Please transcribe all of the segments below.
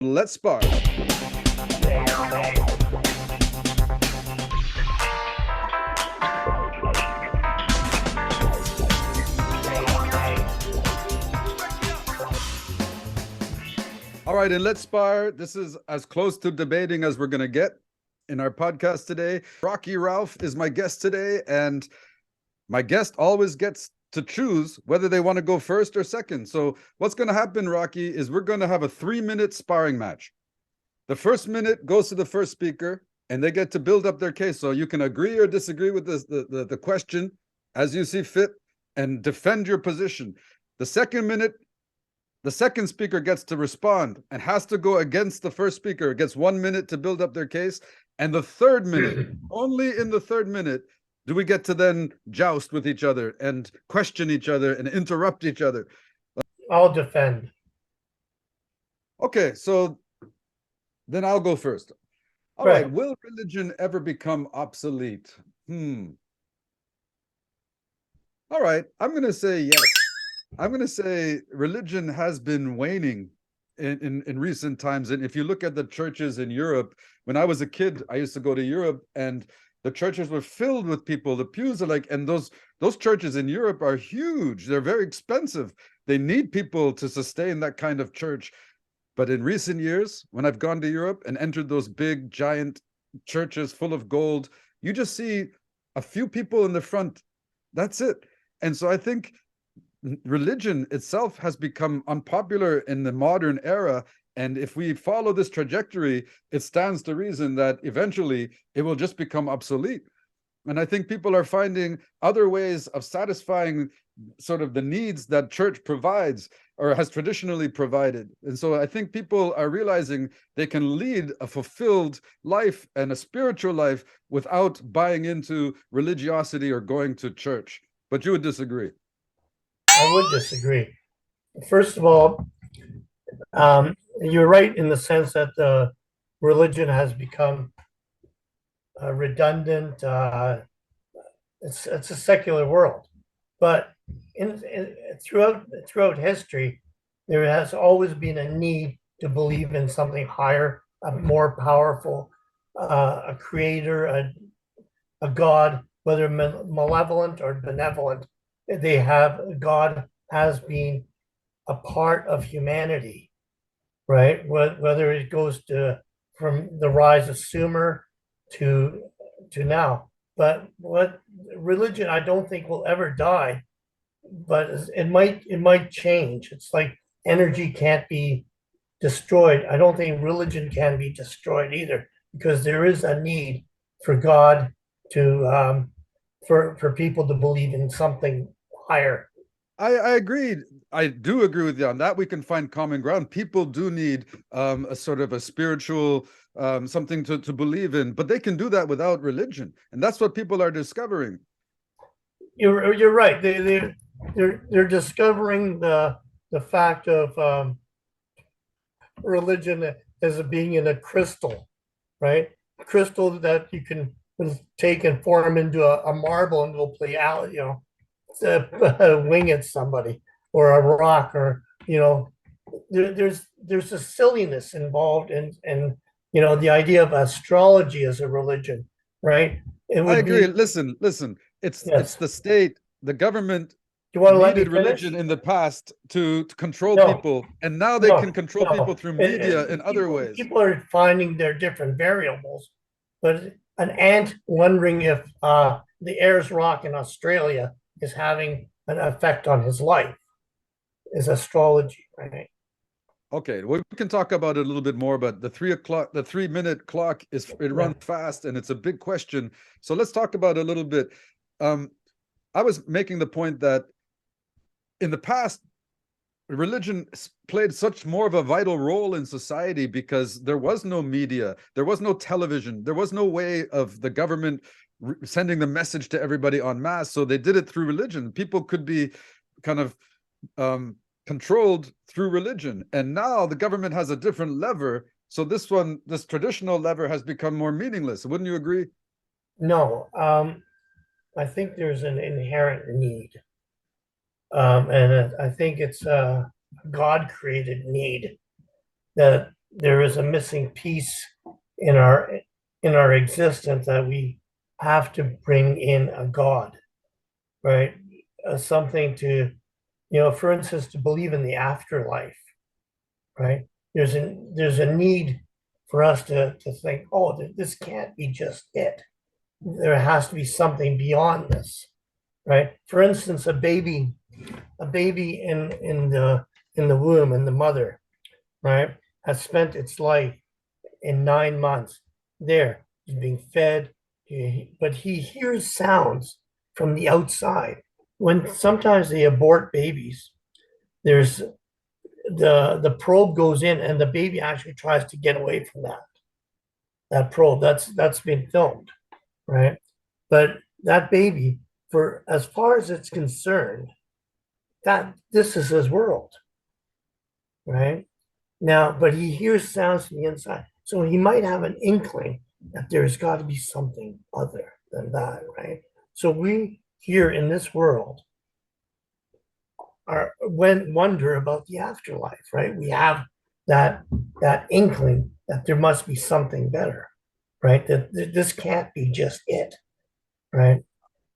Let's spar. All right, and let's spar. This is as close to debating as we're going to get in our podcast today. Rocky Rauf is my guest today, and my guest always gets to choose whether they want to go first or second. So what's going to happen, Rocky, is we're going to have a 3-minute sparring match. The first minute goes to the first speaker, and they get to build up their case. So you can agree or disagree with the question as you see fit and defend your position. The second minute, the second speaker gets to respond and has to go against the first speaker. It gets 1 minute to build up their case. And the third minute, only in the third minute, do we get to then joust with each other and question each other and interrupt each other. I'll defend. Okay, so then I'll go first. All right. Will religion ever become obsolete? All right, I'm going to say yes. I'm going to say religion has been waning in recent times. And if you look at the churches in Europe, when I was a kid, I used to go to Europe and the churches were filled with people. The pews are like, and those churches in Europe are huge. They're very expensive. They need people to sustain that kind of church. But in recent years, when I've gone to Europe and entered those big, giant churches full of gold, you just see a few people in the front. That's it. And so I think religion itself has become unpopular in the modern era. And if we follow this trajectory, it stands to reason that eventually it will just become obsolete. And I think people are finding other ways of satisfying sort of the needs that church provides or has traditionally provided. And so I think people are realizing they can lead a fulfilled life and a spiritual life without buying into religiosity or going to church. But you would disagree. I would disagree. First of all, you're right in the sense that the religion has become redundant. It's a secular world, but throughout history, there has always been a need to believe in something higher, a more powerful, a creator, a God, whether malevolent or benevolent. God has been a part of humanity, right? Whether it goes to from the rise of Sumer to now. But what religion I don't think will ever die, but it might change. It's like energy can't be destroyed. I don't think religion can be destroyed either, because there is a need for God to for people to believe in something higher. I agreed. I do agree with you on that. We can find common ground. People do need a sort of a spiritual something to believe in, but they can do that without religion, and that's what people are discovering. You're right. They're discovering the fact of religion as being in a crystal, right? A crystal that you can take and form into a marble and it'll play out, wing at somebody or a rock, or there's a silliness involved in the idea of astrology as a religion, right? It I would agree. be Listen. It's yes. the state, the government Do you want to let me needed finish? religion in the past to control No, people, and now they can no, control people no. through media in other People ways. people are finding their different variables, but an ant wondering if the Ayers Rock in Australia is having an effect on his life is astrology, right? Okay, we can talk about it a little bit more, but the 3 o'clock, the 3-minute clock it Yeah. runs fast and it's a big question. So let's talk about it a little bit. Um, I was making the point that in the past, religion played such more of a vital role in society because there was no media, there was no television, there was no way of the government sending the message to everybody en masse. So they did it through religion. People could be kind of um, controlled through religion. And now the government has a different lever. So this traditional lever has become more meaningless. Wouldn't you agree? No, I think there's an inherent need, and I think it's a God-created need that there is a missing piece in our existence that we have to bring in a God, right? Something to, for instance, to believe in the afterlife, right? There's a need for us to think, oh, this can't be just it. There has to be something beyond this, right? For instance, a baby in the womb, in the mother, right, has spent its life in 9 months there. He's being fed, but he hears sounds from the outside. When sometimes they abort babies, there's the probe goes in and the baby actually tries to get away from that probe. That's been filmed, right? But that baby, for as far as it's concerned, that this is his world, right? Now, but he hears sounds from the inside. So he might have an inkling that there's got to be something other than that, right? So we here in this world are when wonder about the afterlife, right? We have that inkling that there must be something better, right? That this can't be just it, right?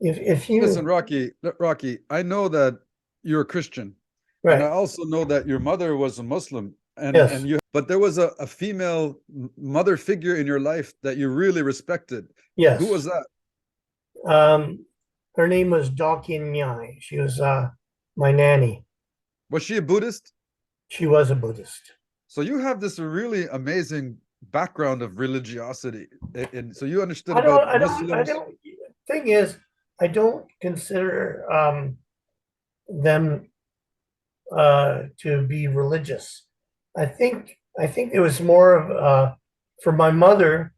If Listen, you Rocky, I know that you're a Christian, and I right, also know that your mother was a Muslim, yes, but there was a female mother figure in your life that you really respected. Who yes. was that? Her name was Dakin Nyai. She was my nanny. Was she a Buddhist? She was a Buddhist. So you have this really amazing background of religiosity, and so you understood I don't, about I don't, I Muslims. don't. Thing is, I don't consider them to be religious. I think it was more of for my mother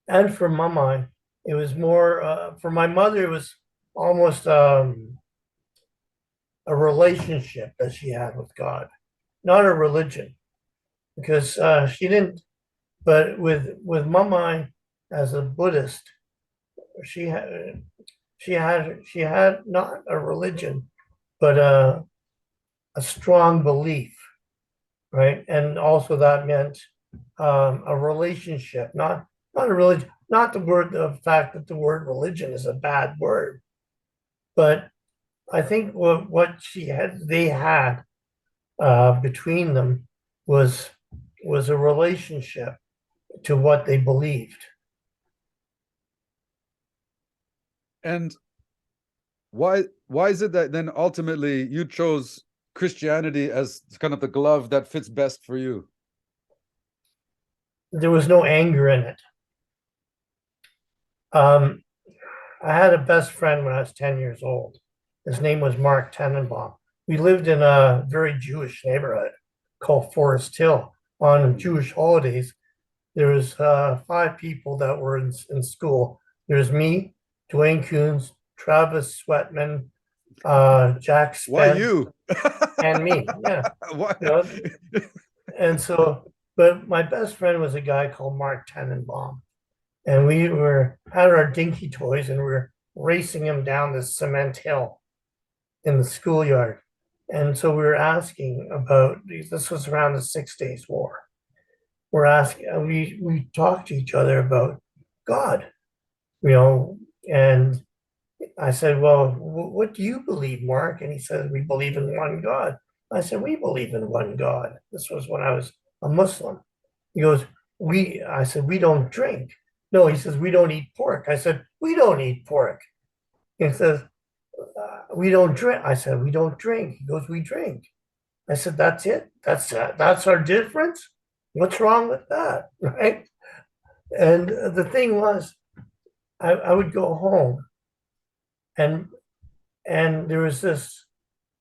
and for Mama. It was more for my mother. It was almost a relationship that she had with God, not a religion, because she didn't. But with Mama as a Buddhist, she had she had not a religion, but a strong belief, right? And also that meant a relationship, not a religion, not the fact that the word religion is a bad word, but I think what they had between them was was a relationship to what they believed. And why is it that then ultimately you chose Christianity as kind of the glove that fits best for you? There was no anger in it. Um, I had a best friend when I was 10 years old. His name was Mark Tenenbaum. We lived in a very Jewish neighborhood called Forest Hill. On Jewish holidays, there was 5 people that were in school. There was me, Dwayne Coons, Travis Sweatman, Jack Why Spence, you? and me. Yeah, Why? you know, and so, but my best friend was a guy called Mark Tenenbaum, and we were had our dinky toys, and we were racing him down this cement hill in the schoolyard. And so we were asking about this was around the 6 Days War. We're asking, we talked to each other about God, you know, and I said, well, what do you believe, Mark? And he said, we believe in one God. I said, we believe in one God. This was when I was a Muslim. He goes, I said, we don't drink. No, he says, we don't eat pork. I said, we don't eat pork. He says, we don't drink. I said, we don't drink. He goes, we drink. I said, that's it. That's our difference. What's wrong with that, right? And the thing was, I would go home, and there was this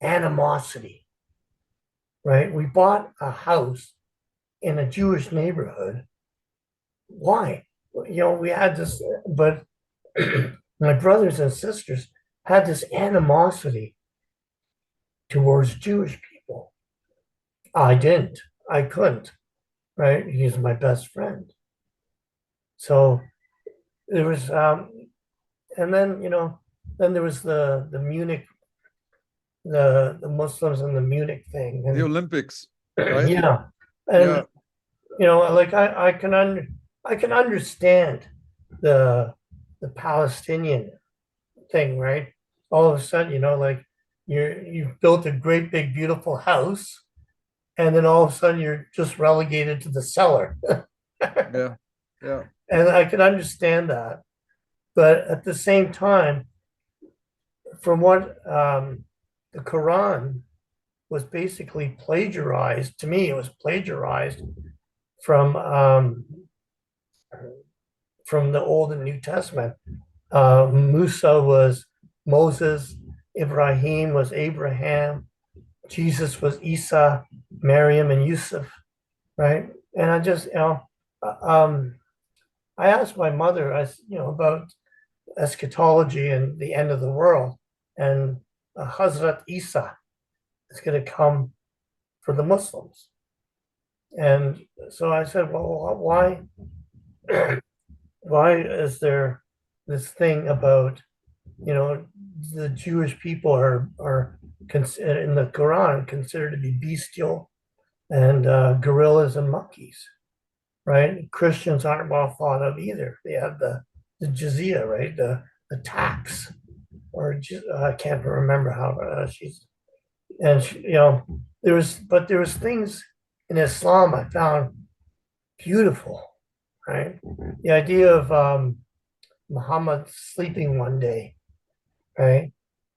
animosity, right? We bought a house in a Jewish neighborhood. Why? We had this, but my brothers and sisters had this animosity towards Jewish people. I didn't. I couldn't, right? He's my best friend. So there was, and then then there was the Munich, the Muslims and the Munich thing, The and Olympics, right? yeah, Yeah. and like I can understand the the Palestinian thing, right? All of a sudden, like you've built a great big beautiful house, and then all of a sudden you're just relegated to the cellar. Yeah, yeah. And I can understand that. But at the same time, from what the Quran was basically plagiarized, to me, it was plagiarized from from the Old and New Testament. Musa was Moses, Ibrahim was Abraham, Jesus was Isa, Miriam, and Yusuf, right? And I just, um, I asked my mother, about eschatology and the end of the world, and Hazrat Isa is going to come for the Muslims. And so I said, well, why is there this thing about, you know, the Jewish people are in the Quran considered to be bestial and gorillas and monkeys, right? Christians aren't well thought of either. They have the jizya, right? The tax, or I can't remember how she's and she, there was things in Islam I found beautiful, right? The idea of Muhammad sleeping one day, right,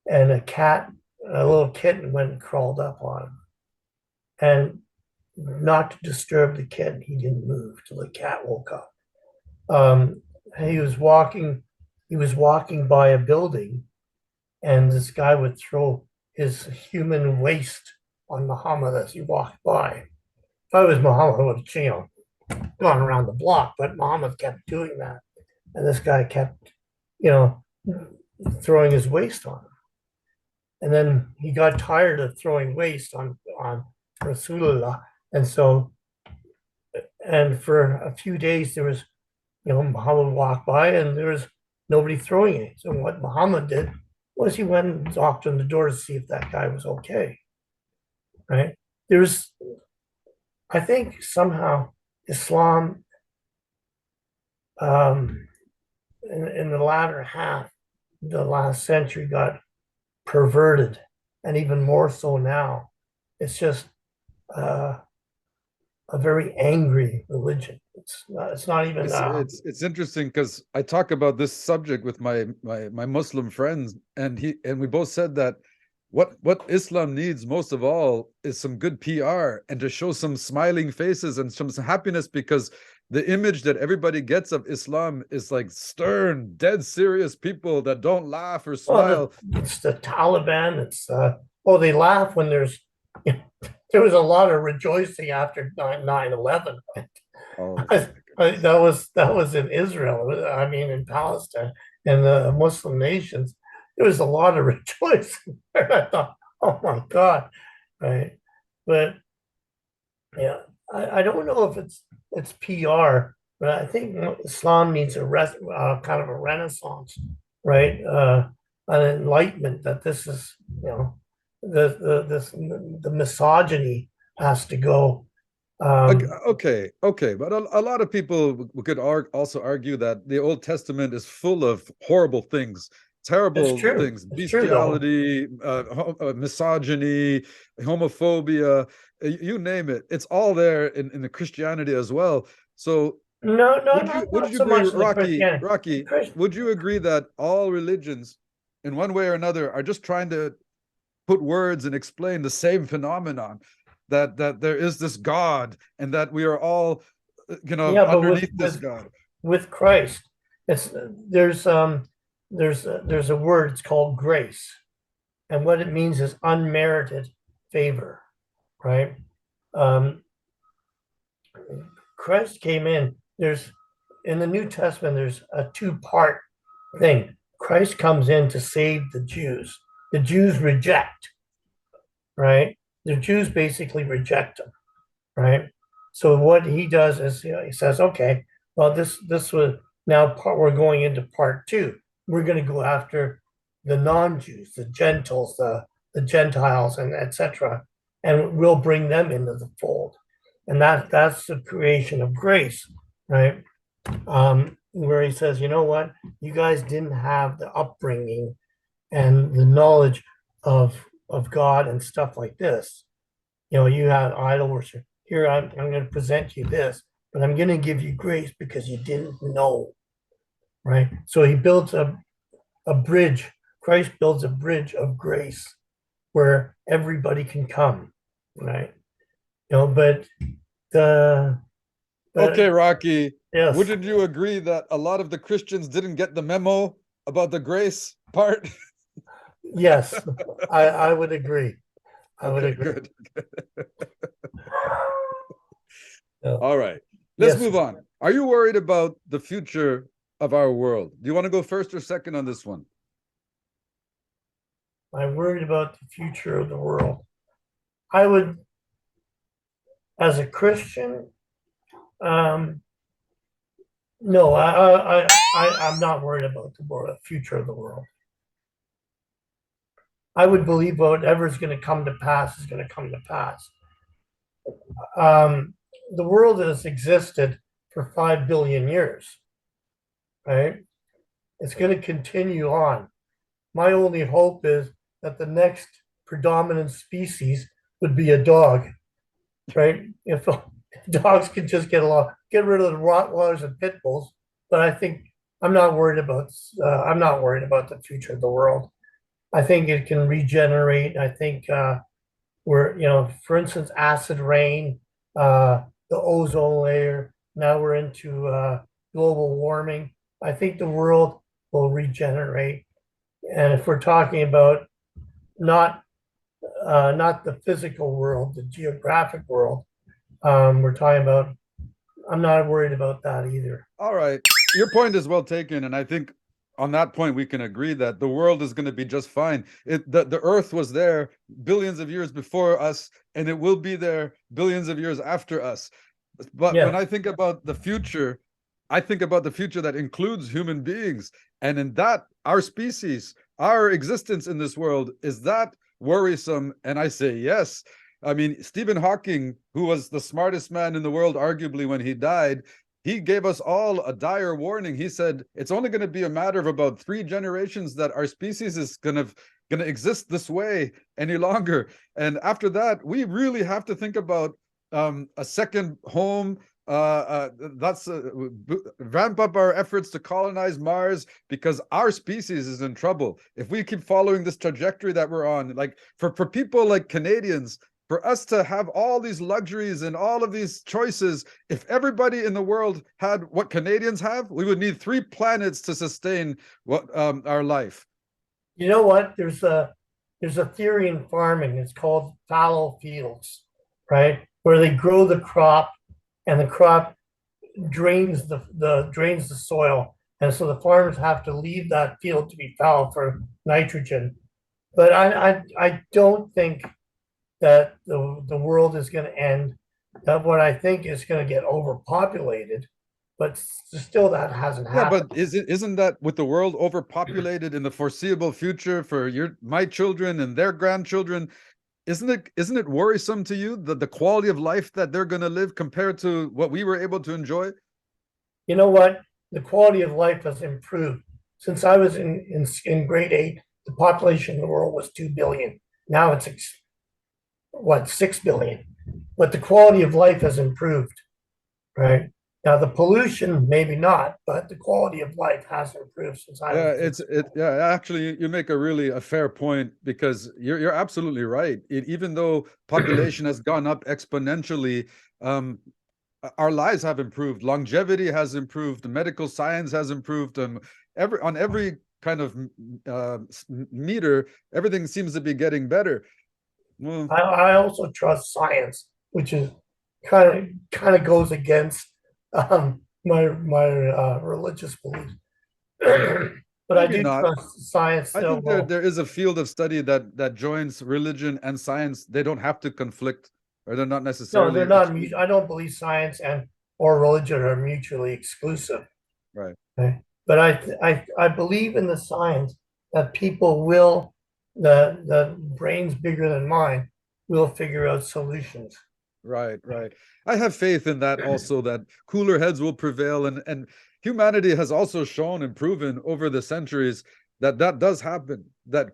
and a little kitten went and crawled up on him, and not to disturb the kitten, he didn't move till the cat woke up. Um, he was walking, he was walking by a building, and this guy would throw his human waste on Muhammad as he walked by. If I was Muhammad, I would have, gone around the block, but Muhammad kept doing that. And this guy kept, you know, throwing his waste on him. And then he got tired of throwing waste on Rasulullah. And so, and for a few days, there was, Muhammad walked by and there was nobody throwing it. So what Muhammad did was he went and knocked on the door to see if that guy was okay. Right? There's, I think somehow Islam, um, in the latter half, the last century, got perverted, and even more so now. It's just uh, a very angry religion. It's not even. It's interesting because I talk about this subject with my Muslim friends, and we both said that what Islam needs most of all is some good PR and to show some smiling faces and some happiness, because the image that everybody gets of Islam is like stern, dead serious people that don't laugh or Well, smile. it's the Taliban. It's they laugh when there's. There was a lot of rejoicing after 9/11. Oh my goodness. That was in Israel. I mean, in Palestine and the Muslim nations, there was a lot of rejoicing. I thought, oh my God, right? But yeah, I don't know if it's PR, but I think Islam needs kind of a renaissance, right? An enlightenment that this is, the misogyny has to go. Okay, but a lot of people could also argue that the Old Testament is full of horrible things, It's terrible true. things, It's true though. bestiality, misogyny, homophobia, you name it. It's all there in the Christianity as well. So No, no, would not you so agree, much in the Rocky? Christianity. Rocky, would you agree that all religions, in one way or another, are just trying to put words and explain the same phenomenon, that there is this God and that we are all Yeah, but underneath this God? with Christ, it's there's a word. It's called grace, and what it means is unmerited favor, right? Um, Christ came in. There's in the New Testament. There's a two-part thing. Christ comes in to save the Jews. The Jews reject, right? The Jews basically reject him, right? So what he does is, he says, okay, well, this was now we're going into part two. We're going to go after the non-Jews, the Gentiles, the Gentiles, and etc., and we'll bring them into the fold. and that's the creation of grace, right? Where he says, you know what, you guys didn't have the upbringing and the knowledge of God and stuff like this. You know, you had idol worship. Here, I'm going to present you this, but I'm going to give you grace because you didn't know, right? So he builds a bridge. Christ builds a bridge of grace where everybody can come, right? You know, the Okay, but Rocky, yes, wouldn't you agree that a lot of the Christians didn't get the memo about the grace part? yes, I would agree. I would Okay, agree. good. Yeah. All right, let's Yes, move on. Are you worried about the future of our world? Do you want to go first or second on this one? I'm worried about the future of the world. I would, as a Christian, um, no, I'm not worried about the world, future of the world. I would believe whatever is going to come to pass is going to come to pass. The world has existed for 5 billion years, right? It's going to continue on. My only hope is that the next predominant species would be a dog, right? If dogs can just get along, get rid of the Rottweilers and pit bulls. But I think I'm not worried about. I'm not worried about the future of the world. I think it can regenerate. I think we're, you know, for instance, acid rain, the ozone layer. Now we're into global warming. I think the world will regenerate. And if we're talking about not not the physical world, the geographic world, we're talking about. I'm not worried about that either. All right. Your point is well taken. And I think on that point, we can agree that the world is going to be just fine. The earth was there billions of years before us, and it will be there billions of years after us. But when Yeah, I think about the future, I think about the future that includes human beings. And in that, our species, our existence in this world, is that worrisome? And I say yes. I mean, Stephen Hawking, who was the smartest man in the world, arguably, when he died, he gave us all a dire warning. He said it's only going to be a matter of about 3 generations that our species is going to exist this way any longer. And after that, we really have to think about a second home. That's ramp up our efforts to colonize Mars because our species is in trouble if we keep following this trajectory that we're on. Like for people like Canadians, for us to have all these luxuries and all of these choices, if everybody in the world had what Canadians have, we would need 3 planets to sustain what our life. you know what? There's a theory in farming. It's called fallow fields, right? Where they grow the crop, and the crop drains the soil, and so the farmers have to leave that field to be fallow for nitrogen. But I don't think that the world is going to end. That what I think is going to get overpopulated, but still that hasn't Yeah, but happened. isn't that with the world overpopulated in the foreseeable future for my children and their grandchildren? Isn't it worrisome to you that the quality of life that they're going to live compared to what we were able to enjoy? You know what? The quality of life has improved since I was in grade 8. The population in the world was 2 billion. Now it's what 6 billion, but the quality of life has improved, right? Now the pollution maybe not, but the quality of life has improved since I Yeah, was. it yeah, actually you make a fair point because you're absolutely right. Even though population has gone up exponentially, um, our lives have improved. Longevity has improved. Medical science has improved. Every kind of meter, everything seems to be getting better. Well, I also trust science, which is kind of goes against my religious beliefs. But I maybe do not. trust science I still think there will. there is a field of study that joins religion and science. They don't have to conflict, or they're not No, they're necessarily not. exclusive. I don't believe science and or religion are mutually exclusive. Right. Okay? But I believe in the science that people will, the brains bigger than mine will figure out solutions. Right, right. I have faith in that also, that cooler heads will prevail, and humanity has also shown and proven over the centuries that that does happen. That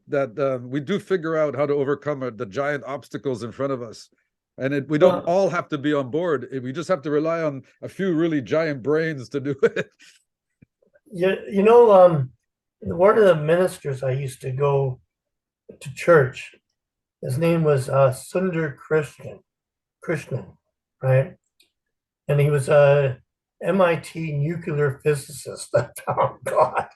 we do figure out how to overcome the giant obstacles in front of us, and we don't Well, all have to be on board. We just have to rely on a few really giant brains to do it. one of the ministers I used to go to church, his name was Sundar Krishnan, right? And he was a MIT nuclear physicist that found God.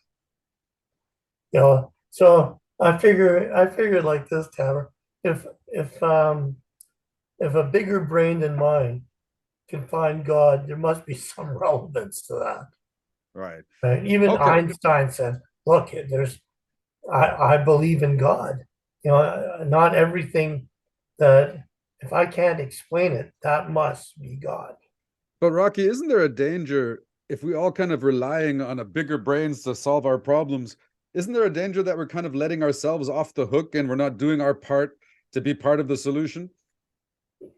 So I figured like this, Tamer, if if um if a bigger brain than mine can find God, there must be some relevance to that. Right. Right? Even Okay. Einstein said, "Look, I believe in God. Not everything that if I can't explain it, that must be God." But Rocky, isn't there a danger if we all kind of relying on a bigger brains to solve our problems? Isn't there a danger that we're kind of letting ourselves off the hook and we're not doing our part to be part of the solution?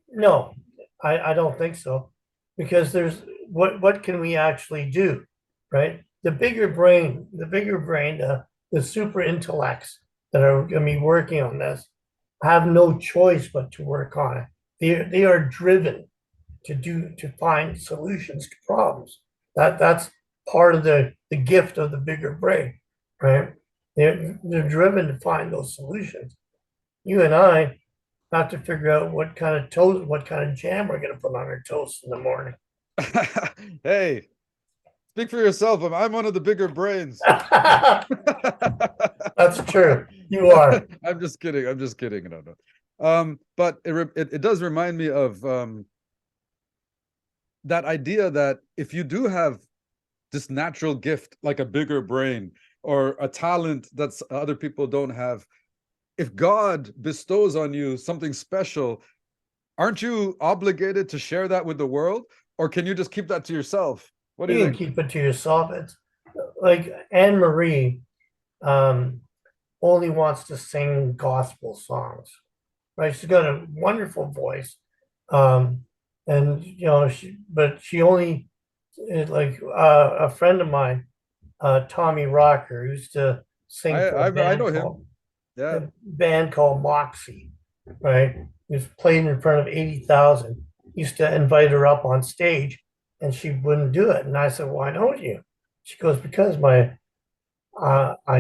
No, I don't think so, because there's what can we actually do, right? The bigger brain, the super intellects that are going to be working on this have no choice but to work on it. They are driven to find solutions to problems. That's part of the gift of the bigger brain, right? They're driven to find those solutions. You and I have to figure out what kind of jam we're going to put on our toast in the morning. Hey, speak for yourself. I'm one of the bigger brains. That's true. You are. I'm just kidding. I'm just kidding. No, no. But it does remind me of that idea that if you do have this natural gift, like a bigger brain or a talent that other people don't have, if God bestows on you something special, aren't you obligated to share that with the world? Or can you just keep that to yourself? What do you You can think? keep it to yourself. It's like Anne Marie um, only wants to sing gospel songs, right? She's got a wonderful voice, um, and but she only like a friend of mine, Tommy Rocker, used to sing for a I band know him. called Yeah. Moxie, right? He was playing in front of 80,000. Used to invite her up on stage, and she wouldn't do it. And I said, "Why don't you?" She goes, "Because I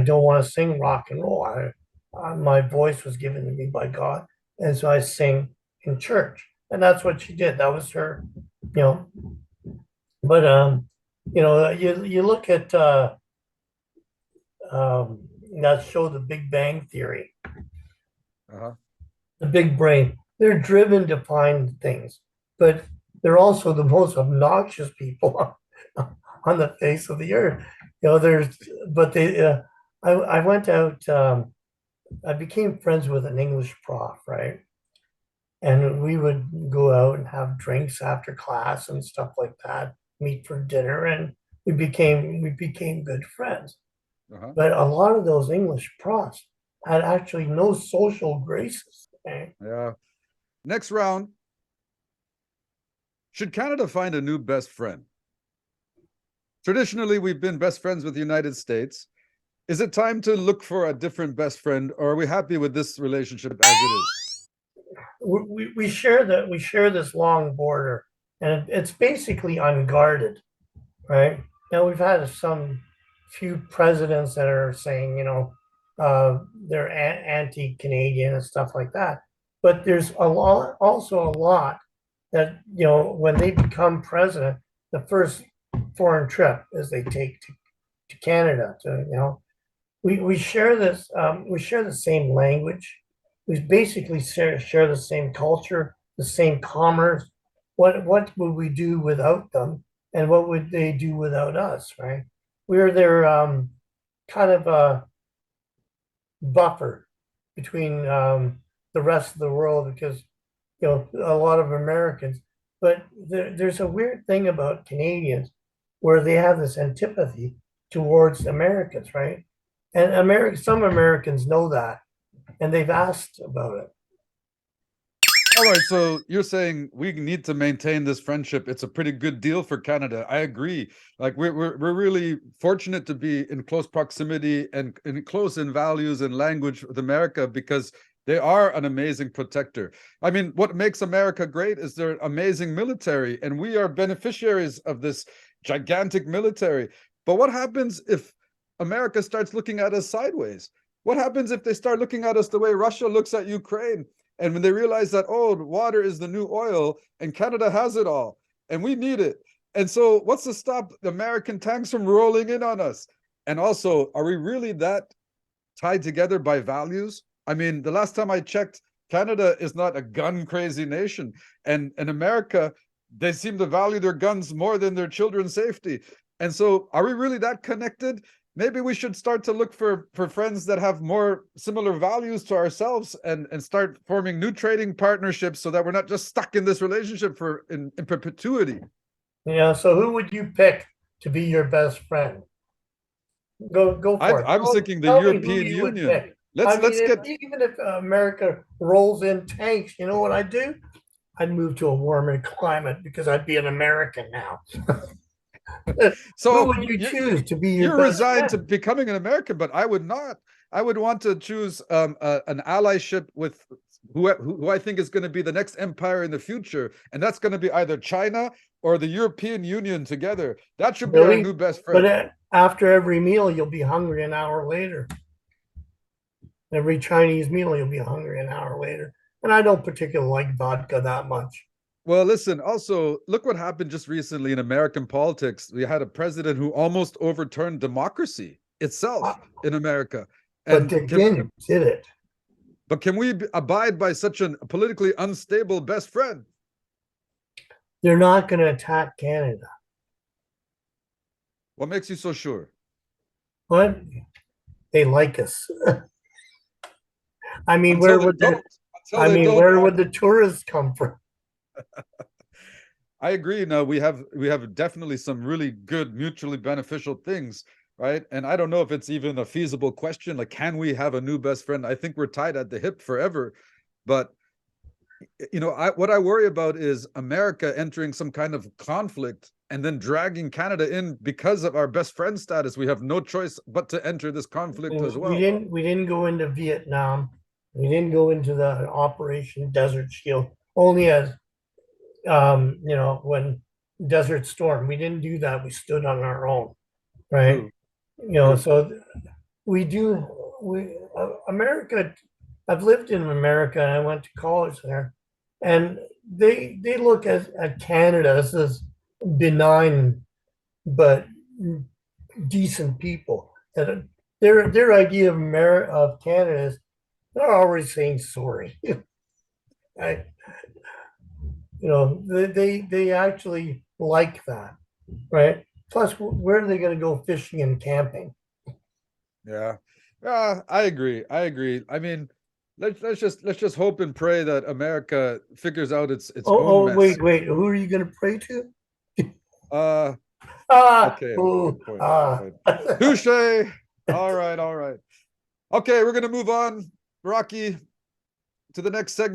don't want to sing rock and roll. My voice was given to me by God, and so I sing in church." And that's what she did. That was her, you know. But you look at that show, The Big Bang Theory, Uh-huh. the big brain. They're driven to find things, but they're also the most obnoxious people on the face of the earth. There's, but they, I went out, I became friends with an English prof, right? And we would go out and have drinks after class and stuff like that, meet for dinner, and we became good friends. Uh-huh. But a lot of those English profs had actually no social graces. Okay? Yeah. Next round. Should Canada find a new best friend? Traditionally, we've been best friends with the United States. Is it time to look for a different best friend, or are we happy with this relationship as it is? We share this long border, and it's basically unguarded, right? Now we've had some few presidents that are saying, they're anti-Canadian and stuff like that, but there's also a lot that when they become president, the first foreign trip is they take to Canada. We share the same language. We basically share the same culture, the same commerce. What would we do without them, and what would they do without us? Right? We're their kind of a buffer between the rest of the world, because a lot of Americans. But there's a weird thing about Canadians where they have this antipathy towards Americans, right? And some Americans know that, and they've asked about it. All right, so you're saying we need to maintain this friendship. It's a pretty good deal for Canada. I agree. Like we're really fortunate to be in close proximity and close in values and language with America because they are an amazing protector. I mean, what makes America great is their amazing military, and we are beneficiaries of this gigantic military. But what happens if America starts looking at us sideways? What happens if they start looking at us the way Russia looks at Ukraine? And when they realize that, oh, water is the new oil and Canada has it all and we need it. And so, what's to stop the American tanks from rolling in on us? And also, are we really that tied together by values? I mean, the last time I checked, Canada is not a gun crazy nation. And in America, they seem to value their guns more than their children's safety. And so, are we really that connected? Maybe we should start to look for friends that have more similar values to ourselves and start forming new trading partnerships so that we're not just stuck in this relationship in perpetuity. Yeah. So who would you pick to be your best friend? Go for it. I was thinking the Tell me who European you would Union. pick. I Let's mean, let's get even if America rolls in tanks, you know what I'd do? I'd move to a warmer climate because I'd be an American now. Who so would you choose to be your you're best resigned to friend? becoming an American, but I would not. I would want to choose an allyship with who I think is going to be the next empire in the future, and that's going to be either China or the European Union together. That should be our new Really? best But friend. after every meal, you'll be hungry an hour later. Every Chinese meal, you'll be hungry an hour later. And I don't particularly like vodka that much. Well, listen, also, look what happened just recently in American politics. We had a president who almost overturned democracy Uh, itself in America. But And they didn't, did it? can we abide by such a politically unstable best friend? They're not going to attack Canada. What makes you so sure? But they like us. I mean, Until where they would the don't. Until they don't. where would the tourists come from? I agree. No, we have definitely some really good mutually beneficial things, right? And I don't know if it's even a feasible question. Like, can we have a new best friend? I think we're tied at the hip forever. But what I worry about is America entering some kind of conflict and then dragging Canada in because of our best friend status. We have no choice but to enter this conflict as well. We didn't go into Vietnam. We didn't go into the Operation Desert Shield only as when Desert Storm. We didn't do that. We stood on our own, right? True, true. So we do. We America. I've lived in America and I went to college there, and they look at Canada as this benign but decent people. That their idea of Canada is they're always saying sorry. I, they actually like that, right? Plus, where are they going to go fishing and camping? Yeah. Yeah, I agree. I agree. I mean, let's just hope and pray that America figures out its own mess. Wait. Who are you going to pray to? Uh okay, Ooh, good point. Good point. Touche. All right, all right. Okay, we're gonna move on, Rocky, to the next segment.